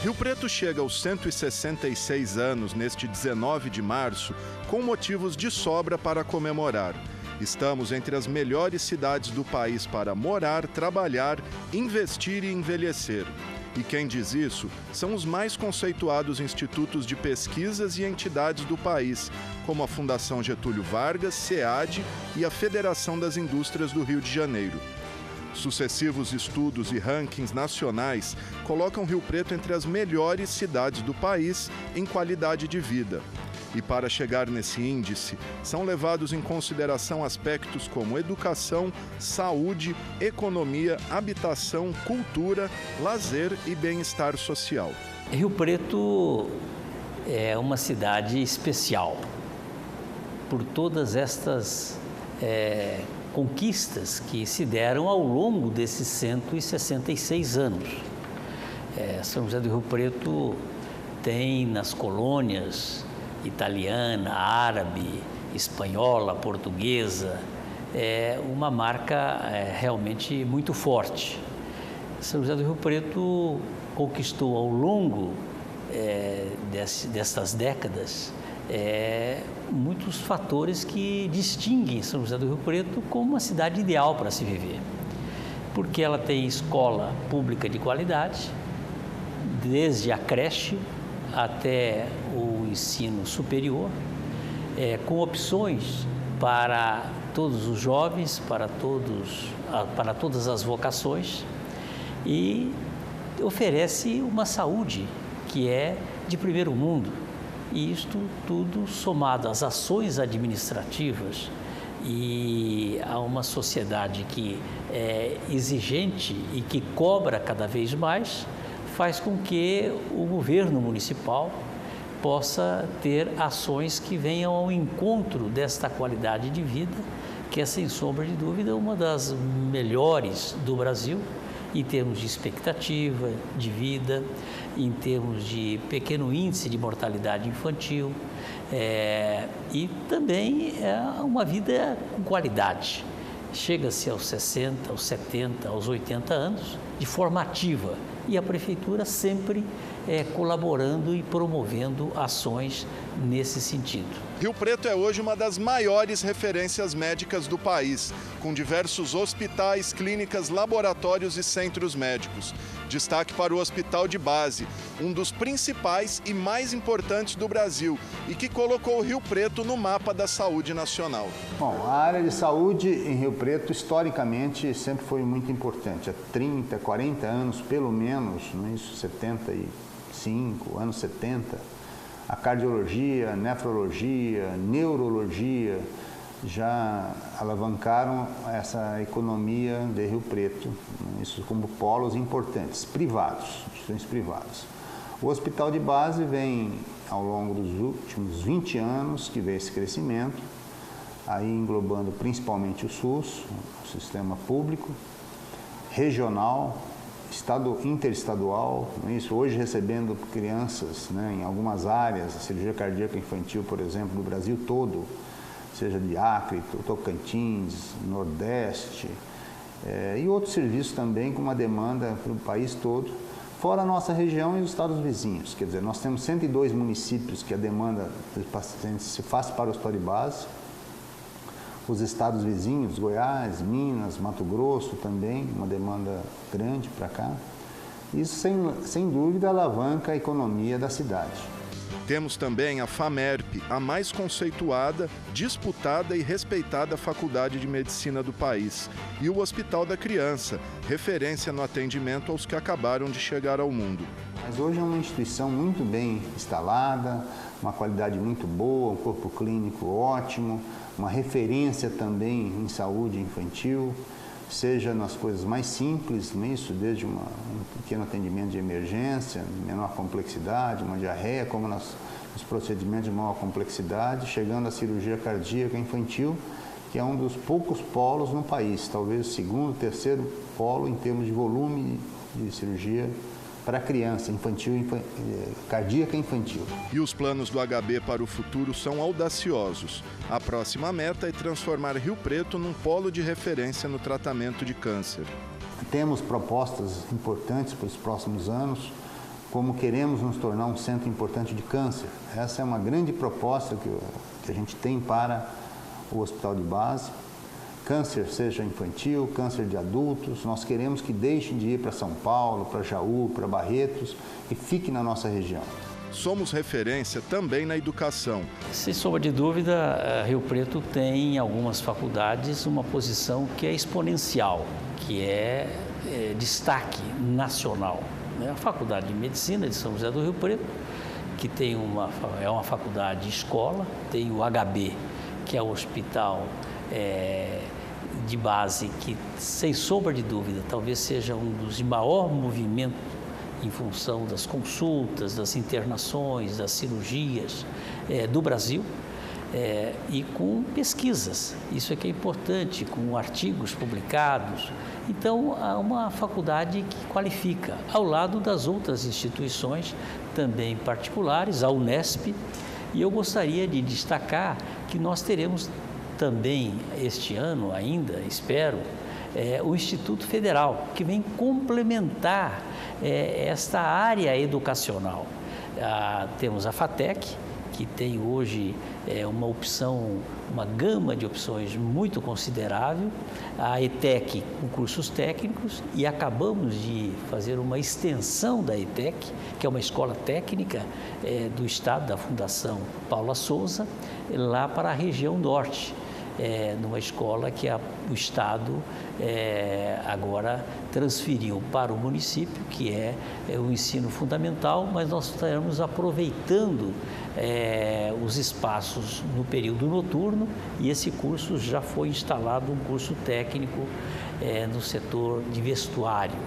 Rio Preto chega aos 166 anos neste 19 de março, com motivos de sobra para comemorar. Estamos entre as melhores cidades do país para morar, trabalhar, investir e envelhecer. E quem diz isso são os mais conceituados institutos de pesquisas e entidades do país, como a Fundação Getúlio Vargas, SEAD e a Federação das Indústrias do Rio de Janeiro. Sucessivos estudos e rankings nacionais colocam Rio Preto entre as melhores cidades do país em qualidade de vida. E para chegar nesse índice, são levados em consideração aspectos como educação, saúde, economia, habitação, cultura, lazer e bem-estar social. Rio Preto é uma cidade especial por todas estas conquistas que se deram ao longo desses 166 anos. São José do Rio Preto tem nas colônias italiana, árabe, espanhola, portuguesa, uma marca realmente muito forte. São José do Rio Preto conquistou ao longo destas décadas muitos fatores que distinguem São José do Rio Preto como uma cidade ideal para se viver. Porque ela tem escola pública de qualidade, desde a creche até o ensino superior, com opções para todos os jovens, para todas as vocações, e oferece uma saúde que é de primeiro mundo. E isto tudo somado às ações administrativas e a uma sociedade que é exigente e que cobra cada vez mais, faz com que o governo municipal possa ter ações que venham ao encontro desta qualidade de vida, que é, sem sombra de dúvida, uma das melhores do Brasil, em termos de expectativa de vida, em termos de pequeno índice de mortalidade infantil, e também uma vida com qualidade. Chega-se aos 60, aos 70, aos 80 anos de forma ativa, e a Prefeitura sempre colaborando e promovendo ações nesse sentido. Rio Preto é hoje uma das maiores referências médicas do país, com diversos hospitais, clínicas, laboratórios e centros médicos. Destaque para o Hospital de Base, um dos principais e mais importantes do Brasil e que colocou o Rio Preto no mapa da saúde nacional. Bom, a área de saúde em Rio Preto, historicamente, sempre foi muito importante. Há 30, 40 anos, pelo menos, isso, 75, anos 70, a cardiologia, nefrologia, neurologia já alavancaram essa economia de Rio Preto, isso como polos importantes, privados, instituições privadas. O Hospital de Base vem, ao longo dos últimos 20 anos, que vê esse crescimento, aí englobando principalmente o SUS, o sistema público, regional, interestadual, isso, hoje recebendo crianças, em algumas áreas, a cirurgia cardíaca infantil, por exemplo, no Brasil todo, seja de Acre, Tocantins, Nordeste, e outros serviços também com uma demanda para o país todo, fora a nossa região e os estados vizinhos. Quer dizer, nós temos 102 municípios que a demanda dos pacientes se faz para o Hospital de Base, os estados vizinhos, Goiás, Minas, Mato Grosso também, uma demanda grande para cá. Isso, sem dúvida, alavanca a economia da cidade. Temos também a FAMERP, a mais conceituada, disputada e respeitada faculdade de medicina do país, e o Hospital da Criança, referência no atendimento aos que acabaram de chegar ao mundo. Mas hoje é uma instituição muito bem instalada, uma qualidade muito boa, um corpo clínico ótimo, uma referência também em saúde infantil, seja nas coisas mais simples, isso, desde um pequeno atendimento de emergência, menor complexidade, uma diarreia, como nos procedimentos de maior complexidade, chegando à cirurgia cardíaca infantil, que é um dos poucos polos no país, talvez o segundo, terceiro polo em termos de volume de cirurgia para criança, cardíaca infantil. E os planos do HB para o futuro são audaciosos. A próxima meta é transformar Rio Preto num polo de referência no tratamento de câncer. Temos propostas importantes para os próximos anos, como queremos nos tornar um centro importante de câncer. Essa é uma grande proposta que a gente tem para o hospital de base. Câncer, seja infantil, câncer de adultos, nós queremos que deixem de ir para São Paulo, para Jaú, para Barretos e fiquem na nossa região. Somos referência também na educação. Sem sombra de dúvida, Rio Preto tem em algumas faculdades uma posição que é exponencial, que é destaque nacional. A Faculdade de Medicina de São José do Rio Preto, que tem é uma faculdade escola, tem o HB, que é o hospital de base, que sem sombra de dúvida talvez seja um dos de maior movimento em função das consultas, das internações, das cirurgias do Brasil, e com pesquisas, isso é que é importante, com artigos publicados. Então, há uma faculdade que qualifica, ao lado das outras instituições, também particulares, a Unesp, e eu gostaria de destacar que nós teremos também este ano ainda, espero, o Instituto Federal, que vem complementar esta área educacional. Temos a FATEC, que tem hoje uma opção, uma gama de opções muito considerável, a ETEC com cursos técnicos, e acabamos de fazer uma extensão da ETEC, que é uma escola técnica do Estado, da Fundação Paula Souza, lá para a região norte. Numa escola que o Estado agora transferiu para o município, que é o ensino fundamental, mas nós estaremos aproveitando os espaços no período noturno, e esse curso já foi instalado, um curso técnico no setor de vestuário.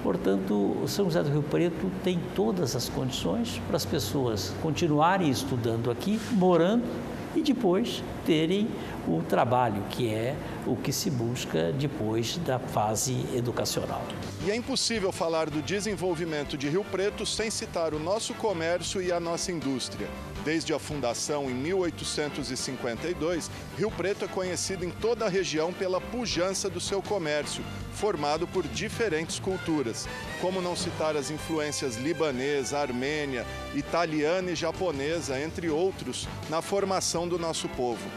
Portanto, o São José do Rio Preto tem todas as condições para as pessoas continuarem estudando aqui, morando, e depois terem o trabalho, que é o que se busca depois da fase educacional. E é impossível falar do desenvolvimento de Rio Preto sem citar o nosso comércio e a nossa indústria. Desde a fundação em 1852, Rio Preto é conhecido em toda a região pela pujança do seu comércio, formado por diferentes culturas. Como não citar as influências libanesa, armênia, italiana e japonesa, entre outros, na formação do nosso povo.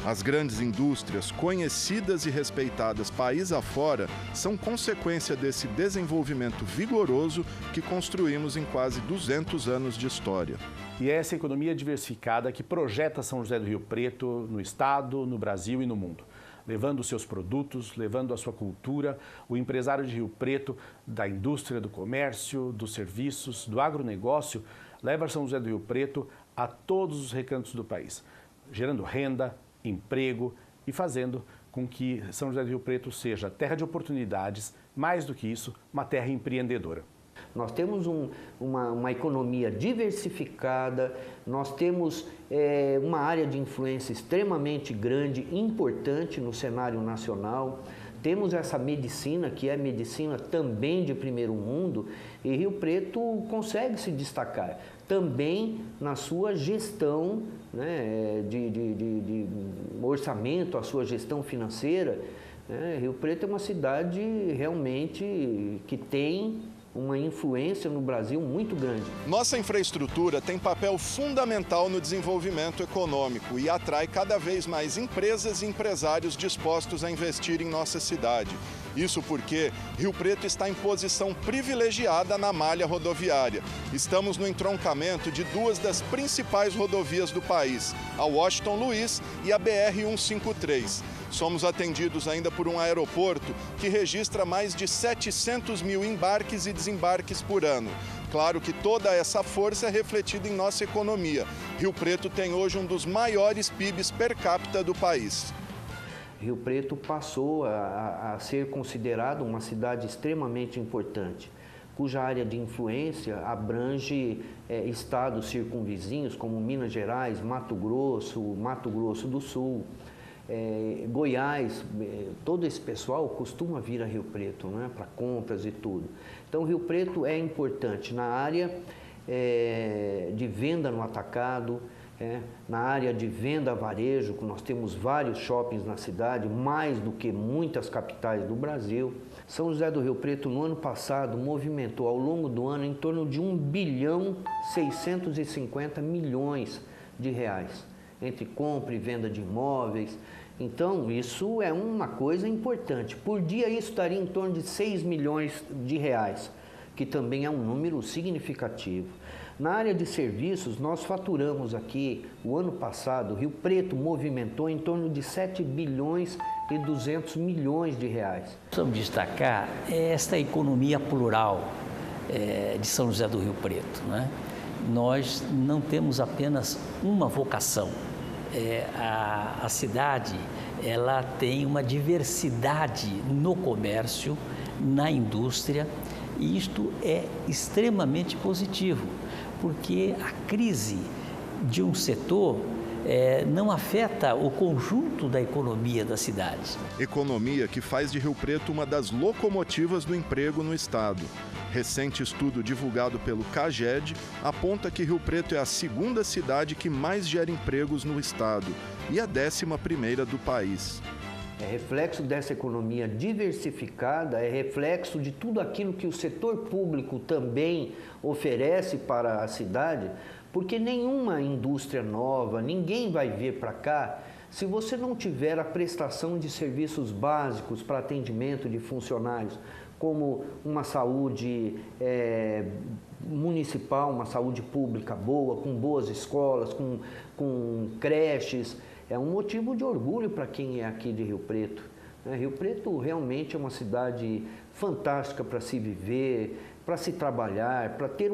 As grandes indústrias, conhecidas e respeitadas país afora, são consequência desse desenvolvimento vigoroso que construímos em quase 200 anos de história. E é essa economia diversificada que projeta São José do Rio Preto no estado, no Brasil e no mundo. Levando os seus produtos, levando a sua cultura, o empresário de Rio Preto, da indústria, do comércio, dos serviços, do agronegócio, leva São José do Rio Preto a todos os recantos do país, gerando renda, emprego e fazendo com que São José do Rio Preto seja terra de oportunidades, mais do que isso, uma terra empreendedora. Nós temos uma economia diversificada, nós temos uma área de influência extremamente grande, importante no cenário nacional. Temos essa medicina, que é medicina também de primeiro mundo, e Rio Preto consegue se destacar também na sua gestão, né, de orçamento, a sua gestão financeira. Rio Preto é uma cidade realmente que tem uma influência no Brasil muito grande. Nossa infraestrutura tem papel fundamental no desenvolvimento econômico e atrai cada vez mais empresas e empresários dispostos a investir em nossa cidade. Isso porque Rio Preto está em posição privilegiada na malha rodoviária. Estamos no entroncamento de duas das principais rodovias do país, a Washington Luiz e a BR-153. Somos atendidos ainda por um aeroporto que registra mais de 700 mil embarques e desembarques por ano. Claro que toda essa força é refletida em nossa economia. Rio Preto tem hoje um dos maiores PIBs per capita do país. Rio Preto passou a ser considerado uma cidade extremamente importante, cuja área de influência abrange estados circunvizinhos como Minas Gerais, Mato Grosso do Sul, Goiás. Todo esse pessoal costuma vir a Rio Preto, né, para compras e tudo. Então, Rio Preto é importante na área de venda no atacado, Na área de venda a varejo, nós temos vários shoppings na cidade, mais do que muitas capitais do Brasil. São José do Rio Preto, no ano passado, movimentou ao longo do ano em torno de 1.650 bilhões de reais, entre compra e venda de imóveis. Então, isso é uma coisa importante. Por dia, isso estaria em torno de 6 milhões de reais, que também é um número significativo. Na área de serviços, nós faturamos aqui, o ano passado, Rio Preto movimentou em torno de 7 bilhões e 200 milhões de reais. Precisamos destacar esta economia plural de São José do Rio Preto, né? Nós não temos apenas uma vocação. A cidade, ela tem uma diversidade no comércio, na indústria, e isto é extremamente positivo, porque a crise de um setor não afeta o conjunto da economia da cidade. Economia que faz de Rio Preto uma das locomotivas do emprego no estado. Recente estudo divulgado pelo CAGED aponta que Rio Preto é a segunda cidade que mais gera empregos no estado e a 11ª do país. É reflexo dessa economia diversificada, é reflexo de tudo aquilo que o setor público também oferece para a cidade, porque nenhuma indústria nova, ninguém vai vir para cá se você não tiver a prestação de serviços básicos para atendimento de funcionários, como uma saúde municipal, uma saúde pública boa, com boas escolas, com creches. É um motivo de orgulho para quem é aqui de Rio Preto. Rio Preto realmente é uma cidade fantástica para se viver, para se trabalhar, para ter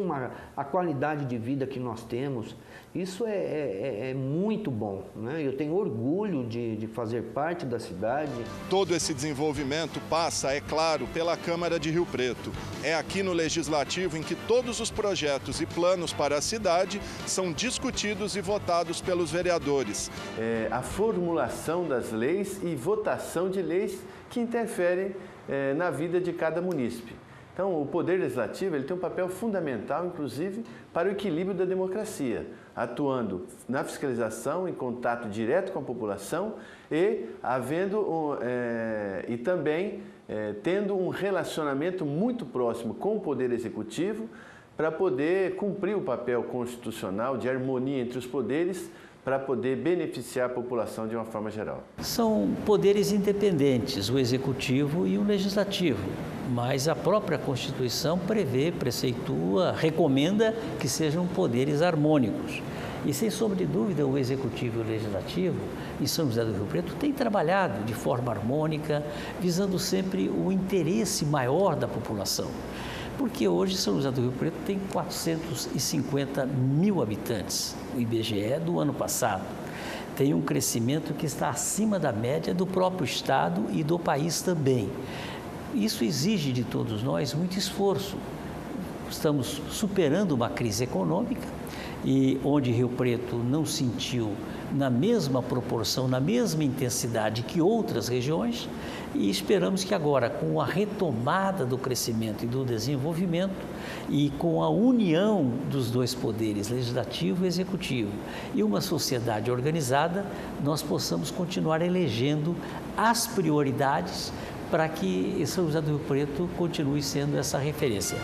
a qualidade de vida que nós temos. Isso é muito bom, né? Eu tenho orgulho de fazer parte da cidade. Todo esse desenvolvimento passa, é claro, pela Câmara de Rio Preto. É aqui no Legislativo em que todos os projetos e planos para a cidade são discutidos e votados pelos vereadores. A formulação das leis e votação de leis que interferem na vida de cada munícipe. Então, o Poder Legislativo ele tem um papel fundamental, inclusive, para o equilíbrio da democracia, atuando na fiscalização, em contato direto com a população e também tendo um relacionamento muito próximo com o Poder Executivo para poder cumprir o papel constitucional de harmonia entre os poderes, para poder beneficiar a população de uma forma geral. São poderes independentes, o Executivo e o Legislativo, mas a própria Constituição prevê, preceitua, recomenda que sejam poderes harmônicos. E, sem sombra de dúvida, o Executivo e o Legislativo, em São José do Rio Preto, têm trabalhado de forma harmônica, visando sempre o interesse maior da população. Porque hoje São José do Rio Preto tem 450 mil habitantes, o IBGE do ano passado. Tem um crescimento que está acima da média do próprio estado e do país também. Isso exige de todos nós muito esforço. Estamos superando uma crise econômica e onde Rio Preto não sentiu na mesma proporção, na mesma intensidade que outras regiões, e esperamos que agora, com a retomada do crescimento e do desenvolvimento e com a união dos dois poderes, legislativo e executivo, e uma sociedade organizada, nós possamos continuar elegendo as prioridades para que São José do Rio Preto continue sendo essa referência.